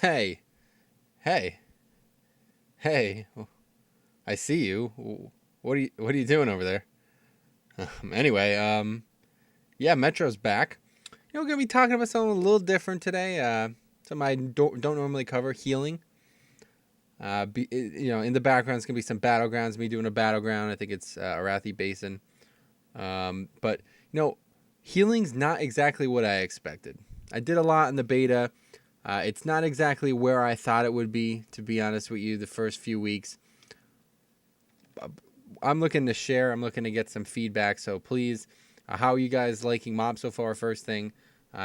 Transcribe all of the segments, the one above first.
Hey, hey, hey! I see you. What are you doing over there? Anyway, yeah, Metro's back. We're gonna be talking about something a little different today. Something I don't normally cover: healing. In the background, it's gonna be some battlegrounds. Me doing a battleground. I think it's Arathi Basin. But healing's not exactly what I expected. I did a lot in the beta. It's not exactly where I thought it would be, to be honest with you, the first few weeks. I'm looking to share. I'm looking to get some feedback. So please, how are you guys liking MoP so far? First thing.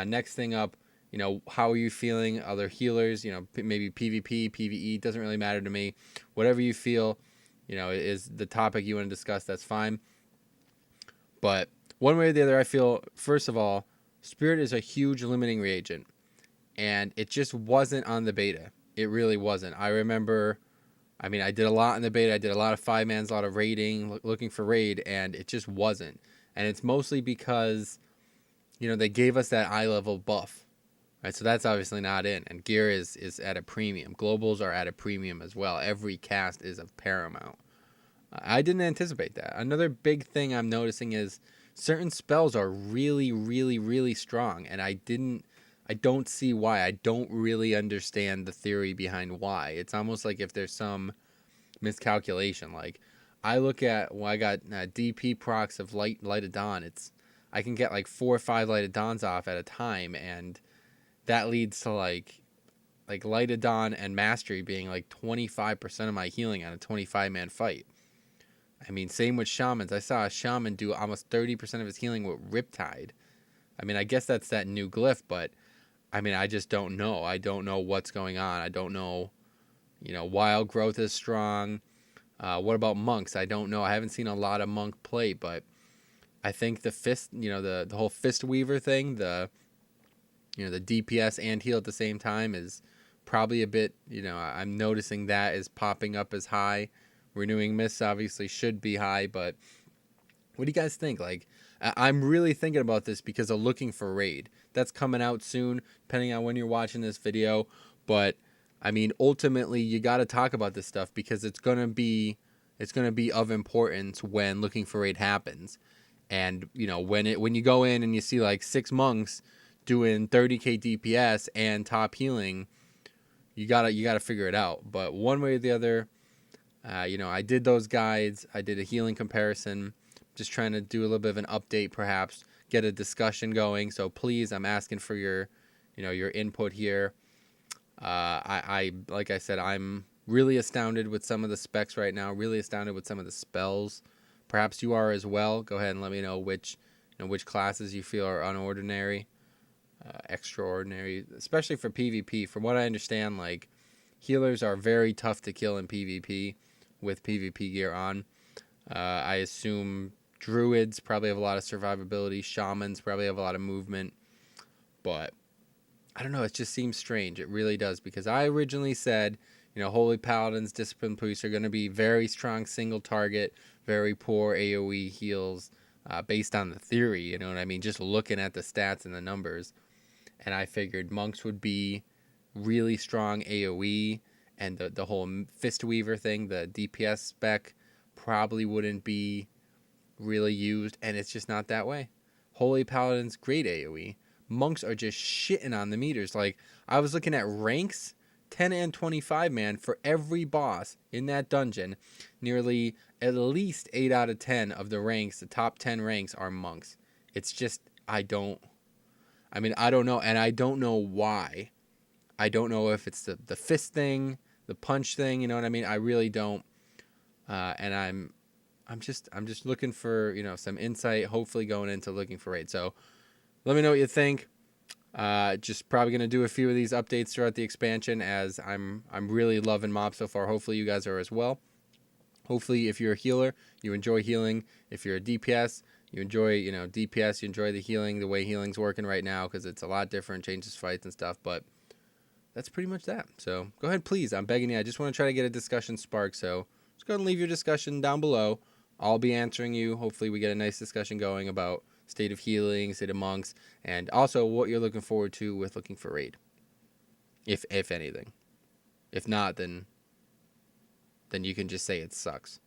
Next thing up, how are you feeling? Other healers, maybe PvP, PvE, doesn't really matter to me. Whatever you feel, is the topic you want to discuss, that's fine. But one way or the other, I feel, first of all, Spirit is a huge limiting reagent. And it just wasn't on the beta. It really wasn't. I remember, I did a lot in the beta. I did a lot of 5-mans, a lot of raiding, looking for raid, and it just wasn't. And it's mostly because, they gave us that eye level buff, right? So that's obviously not in. And gear is at a premium. Globals are at a premium as well. Every cast is of paramount. I didn't anticipate that. Another big thing I'm noticing is certain spells are really, really, really strong, and I don't see why. I don't really understand the theory behind why. It's almost like if there's some miscalculation. Like, I look at, I got DP procs of Light of Dawn. I can get like 4 or 5 Light of Dawns off at a time, and that leads to like Light of Dawn and Mastery being like 25% of my healing on a 25-man fight. Same with Shamans. I saw a Shaman do almost 30% of his healing with Riptide. I guess that's that new glyph, but I just don't know. I don't know what's going on. I don't know, wild growth is strong. What about monks? I don't know. I haven't seen a lot of monk play, but I think the fist, the whole fist weaver thing, the DPS and heal at the same time is probably a bit, I'm noticing that is popping up as high. Renewing Mists obviously should be high, but what do you guys think? Like, I'm really thinking about this because of looking for raid. That's coming out soon, depending on when you're watching this video. But ultimately, you got to talk about this stuff because it's gonna be of importance when looking for raid happens. And when you go in and you see like 6 monks doing 30k DPS and top healing, you gotta figure it out. But one way or the other, I did those guides. I did a healing comparison. Just trying to do a little bit of an update, perhaps get a discussion going. So please, I'm asking for your input here. I like I said, I'm really astounded with some of the specs right now. Really astounded with some of the spells. Perhaps you are as well. Go ahead and let me know which classes you feel are unordinary, extraordinary, especially for PvP. From what I understand, like, healers are very tough to kill in PvP with PvP gear on. I assume druids probably have a lot of survivability. Shamans probably have a lot of movement. But I don't know. It just seems strange. It really does. Because I originally said, Holy Paladins, Disciplined Priests are going to be very strong single target, very poor AoE heals based on the theory. You know what I mean? Just looking at the stats and the numbers. And I figured monks would be really strong AoE. And the whole Fist Weaver thing, the DPS spec, probably wouldn't be really used, and it's just not that way. Holy Paladins, great AoE. Monks are just shitting on the meters. Like, I was looking at ranks, 10 and 25, man, for every boss in that dungeon. Nearly at least 8 out of 10 of the ranks, the top 10 ranks, are monks. It's just, I don't know, and I don't know why. I don't know if it's the fist thing, the punch thing, you know what I mean? I really don't. And I'm just looking for, some insight, hopefully going into looking for raid. So let me know what you think. Just probably going to do a few of these updates throughout the expansion, as I'm really loving MoP so far. Hopefully you guys are as well. Hopefully if you're a healer, you enjoy healing. If you're a DPS, you enjoy, DPS, you enjoy the healing, the way healing's working right now, because it's a lot different, changes fights and stuff. But that's pretty much that. So go ahead, please. I'm begging you. I just want to try to get a discussion spark. So just go ahead and leave your discussion down below. I'll be answering you. Hopefully we get a nice discussion going about state of healing, state of monks, and also what you're looking forward to with looking for raid. if anything. If not, then you can just say it sucks.